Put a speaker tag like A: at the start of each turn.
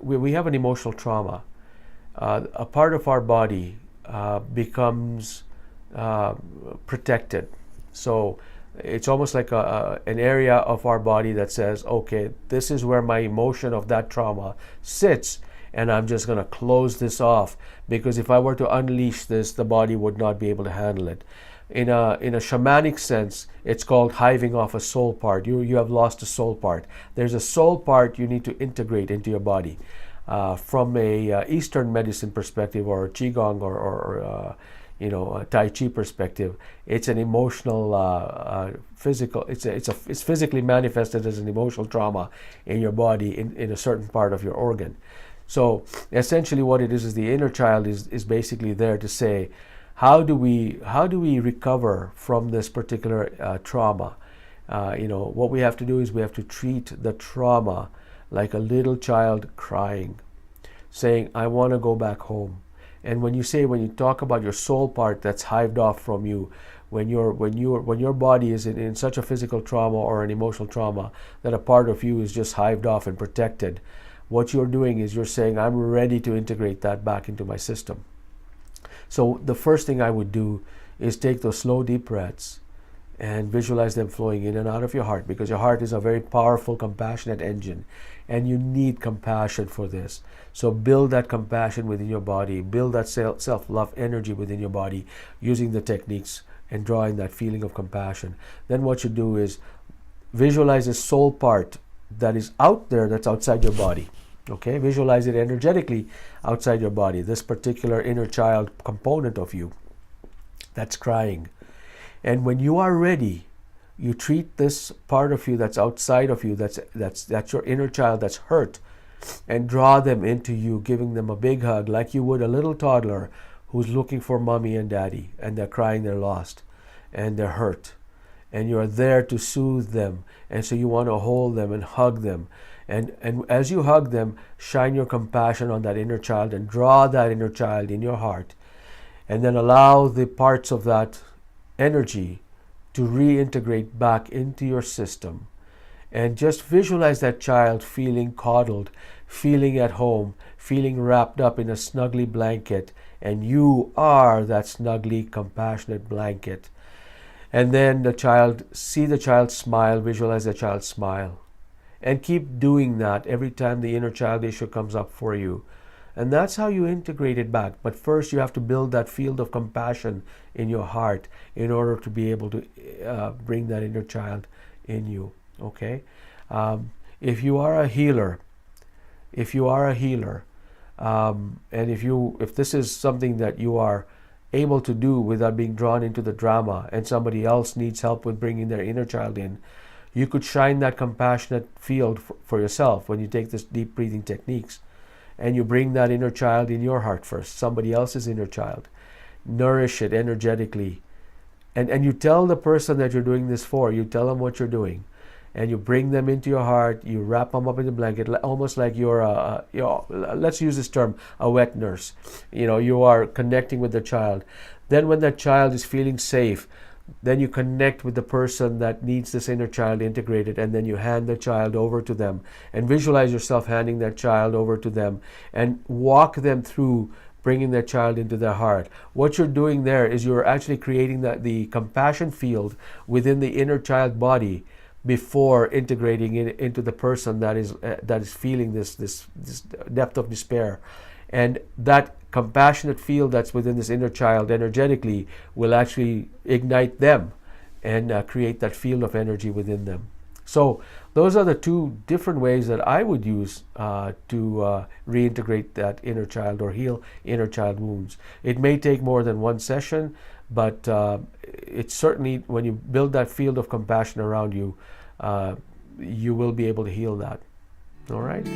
A: we have an emotional trauma. A part of our body becomes protected. So it's almost like an area of our body that says, okay, this is where my emotion of that trauma sits, and I'm just going to close this off, because if I were to unleash this, the body would not be able to handle it. In a shamanic sense, it's called hiving off a soul part. You have lost a soul part. There's a soul part you need to integrate into your body. From a Eastern medicine perspective, or Qigong, or a Tai Chi perspective, it's an emotional, physical. It's physically manifested as an emotional trauma in your body, in a certain part of your organ. So essentially, what it is the inner child is basically there to say, how do we recover from this particular trauma? What we have to do is we have to treat the trauma like a little child crying, saying, I want to go back home. And when you talk about your soul part that's hived off from you, when your body is in such a physical trauma or an emotional trauma that a part of you is just hived off and protected, what you're doing is you're saying, I'm ready to integrate that back into my system. So the first thing I would do is take those slow, deep breaths and visualize them flowing in and out of your heart, because your heart is a very powerful, compassionate engine, and you need compassion for this. So build that compassion within your body, build that self-love energy within your body using the techniques and drawing that feeling of compassion. Then what you do is visualize a soul part that is out there, that's outside your body. Okay, visualize it energetically outside your body, this particular inner child component of you that's crying. And when you are ready, you treat this part of you that's outside of you, that's your inner child that's hurt, and draw them into you, giving them a big hug like you would a little toddler who's looking for mommy and daddy, and they're crying, they're lost, and they're hurt. And you're there to soothe them, and so you want to hold them and hug them. And as you hug them, shine your compassion on that inner child and draw that inner child in your heart. And then allow the parts of that energy to reintegrate back into your system. And just visualize that child feeling coddled, feeling at home, feeling wrapped up in a snuggly blanket. And you are that snuggly, compassionate blanket. And then see the child smile, visualize the child smile. And keep doing that every time the inner child issue comes up for you. And that's how you integrate it back. But first you have to build that field of compassion in your heart in order to be able to bring that inner child in you. Okay? If you are a healer, and if this is something that you are able to do without being drawn into the drama, and somebody else needs help with bringing their inner child in, you could shine that compassionate field for yourself when you take this deep breathing techniques, and you bring that inner child in your heart first, somebody else's inner child. Nourish it energetically. And you tell the person that you're doing this for, you tell them what you're doing. And you bring them into your heart, you wrap them up in the blanket, almost like you're let's use this term, a wet nurse. You are connecting with the child. Then when that child is feeling safe, then you connect with the person that needs this inner child integrated, and then you hand the child over to them, and visualize yourself handing that child over to them, and walk them through bringing that child into their heart. What you're doing there is you're actually creating the compassion field within the inner child body before integrating it into the person that is feeling this depth of despair. And that compassionate field that's within this inner child energetically will actually ignite them and create that field of energy within them. So those are the two different ways that I would use to reintegrate that inner child or heal inner child wounds. It may take more than one session, but it's certainly, when you build that field of compassion around you, you will be able to heal that. All right?